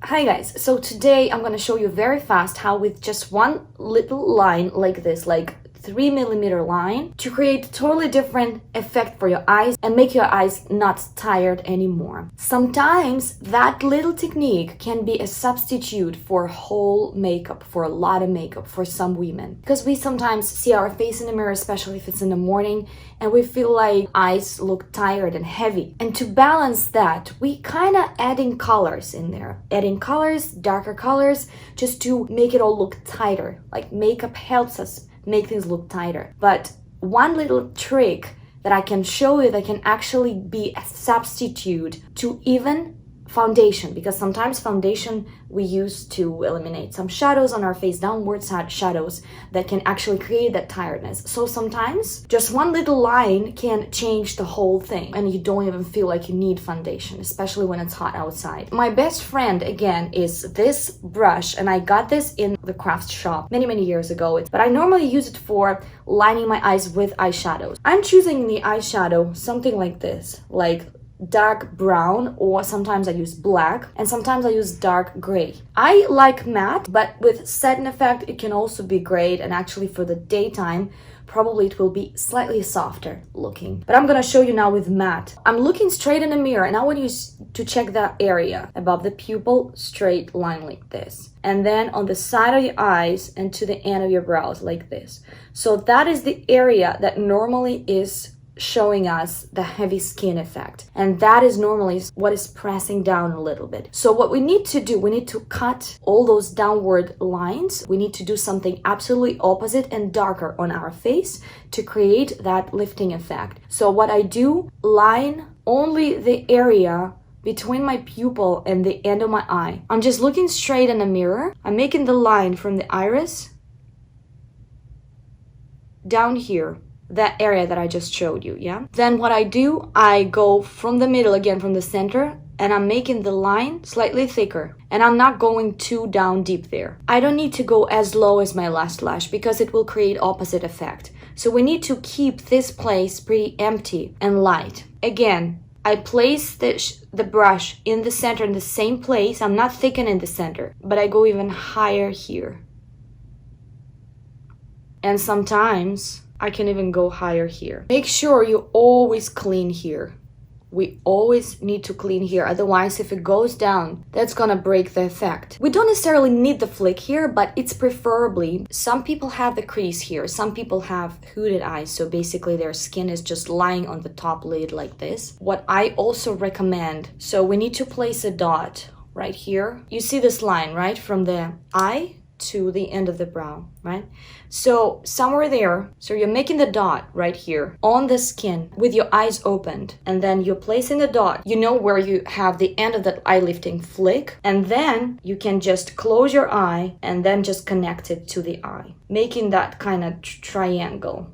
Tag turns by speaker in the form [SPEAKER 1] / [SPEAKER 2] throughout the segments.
[SPEAKER 1] Hi guys, so today I'm gonna show you very fast how with just one little line like this, like 3mm line, to create a totally different effect for your eyes and make your eyes not tired anymore. Sometimes that little technique can be a substitute for whole makeup, for a lot of makeup for some women. Because we sometimes see our face in the mirror, especially if it's in the morning, and we feel like eyes look tired and heavy. And to balance that, we kind of adding colors in there. Adding colors, darker colors, just to make it all look tighter. Like makeup helps us make things look tighter. But one little trick that I can show you that can actually be a substitute to even foundation, because sometimes foundation we use to eliminate some shadows on our face, downward side shadows that can actually create that tiredness. So sometimes just one little line can change the whole thing and you don't even feel like you need foundation, especially when it's hot outside. My best friend again is this brush, and I got this in the craft shop many years ago, but I normally use it for lining my eyes with eyeshadows. I'm choosing the eyeshadow something like this, like dark brown, or sometimes I use black, and sometimes I use dark gray. I like matte, but with satin effect it can also be great, and actually for the daytime probably it will be slightly softer looking. But I'm gonna show you now with matte. I'm looking straight in the mirror and I want you to check that area above the pupil, straight line like this, and then on the side of your eyes and to the end of your brows like this. So that is the area that normally is showing us the heavy skin effect, and that is normally what is pressing down a little bit. So what we need to do, we need to cut all those downward lines. We need to do something absolutely opposite and darker on our face to create that lifting effect. So what I do, line only the area between my pupil and the end of my eye. I'm just looking straight in the mirror. I'm making the line from the iris down here, that area that I just showed you, yeah? Then what I do, I go from the middle again, from the center, and I'm making the line slightly thicker, and I'm not going too down deep there. I don't need to go as low as my last lash because it will create opposite effect. So we need to keep this place pretty empty and light. Again, I place the brush in the center, in the same place. I'm not thickening the center, but I go even higher here. And sometimes I can even go higher here. Make sure you always clean here. We always need to clean here, otherwise if it goes down, that's gonna break the effect. We don't necessarily need the flick here, but it's preferably, some people have the crease here, some people have hooded eyes, so basically their skin is just lying on the top lid like this. What I also recommend, so we need to place a dot right here. You see this line, right? From the eye to the end of the brow, right? So somewhere there, so you're making the dot right here on the skin with your eyes opened, and then you're placing the dot, you know, where you have the end of that eye lifting flick, and then you can just close your eye and then just connect it to the eye, making that kind of triangle.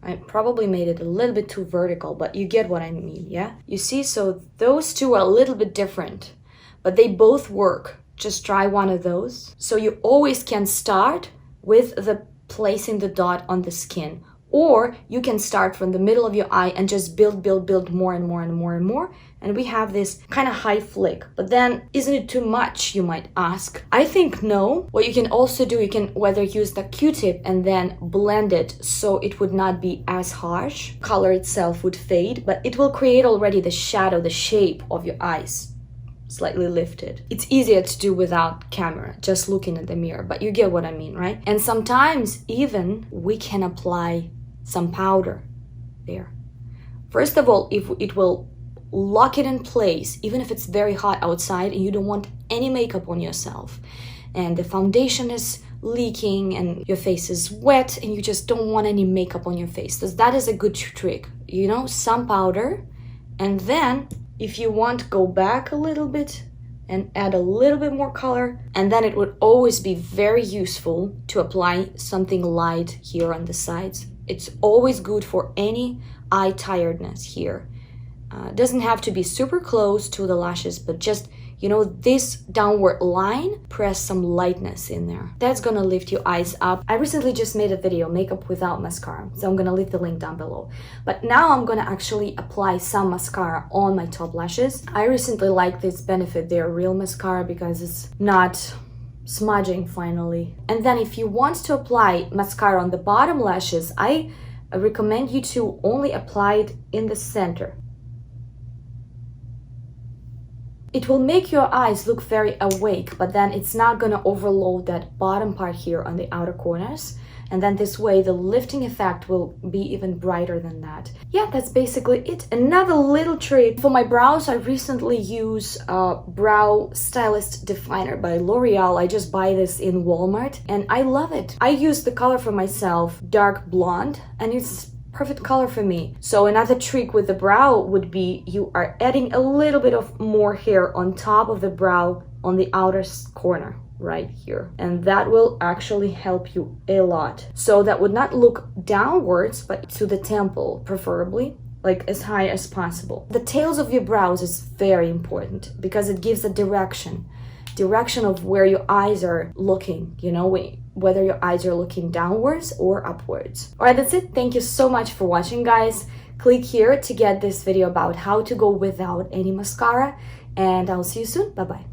[SPEAKER 1] I probably made it a little bit too vertical, but you get what I mean, yeah? You see, so those two are a little bit different, but they both work. Just try one of those. So you always can start with the placing the dot on the skin, or you can start from the middle of your eye and just build more and more, and we have this kind of high flick. But then isn't it too much, you might ask? I think no. What you can also do, you can whether use the Q-tip and then blend it so it would not be as harsh. Color itself would fade, but it will create already the shadow, the shape of your eyes, slightly lifted. It's easier to do without camera, just looking at the mirror, but you get what I mean, right? And sometimes even we can apply some powder there. First of all, if it will lock it in place, even if it's very hot outside and you don't want any makeup on yourself, and the foundation is leaking and your face is wet and you just don't want any makeup on your face. So that is a good trick, you know, some powder, and then if you want, go back a little bit and add a little bit more color, and then it would always be very useful to apply something light here on the sides. It's always good for any eye tiredness here. It doesn't have to be super close to the lashes, but just you know, this downward line, press some lightness in there. That's gonna lift your eyes up. I recently just made a video, makeup without mascara, so I'm gonna leave the link down below. But now I'm gonna actually apply some mascara on my top lashes. I recently like this Benefit Their Real mascara because it's not smudging finally. And then if you want to apply mascara on the bottom lashes, I recommend you to only apply it in the center. It will make your eyes look very awake, but then it's not gonna overload that bottom part here on the outer corners. And then this way, the lifting effect will be even brighter than that. Yeah, that's basically it. Another little trick. For my brows, I recently used Brow Stylist Definer by L'Oreal. I just buy this in Walmart and I love it. I use the color for myself, dark blonde, and it's perfect color for me. So another trick with the brow would be you are adding a little bit of more hair on top of the brow on the outer corner right here, and that will actually help you a lot. So that would not look downwards, but to the temple, preferably like as high as possible. The tails of your brows is very important because it gives a direction of where your eyes are looking, you know, whether your eyes are looking downwards or upwards. All right, that's it. Thank you so much for watching, guys. Click here to get this video about how to go without any mascara, and I'll see you soon. Bye bye.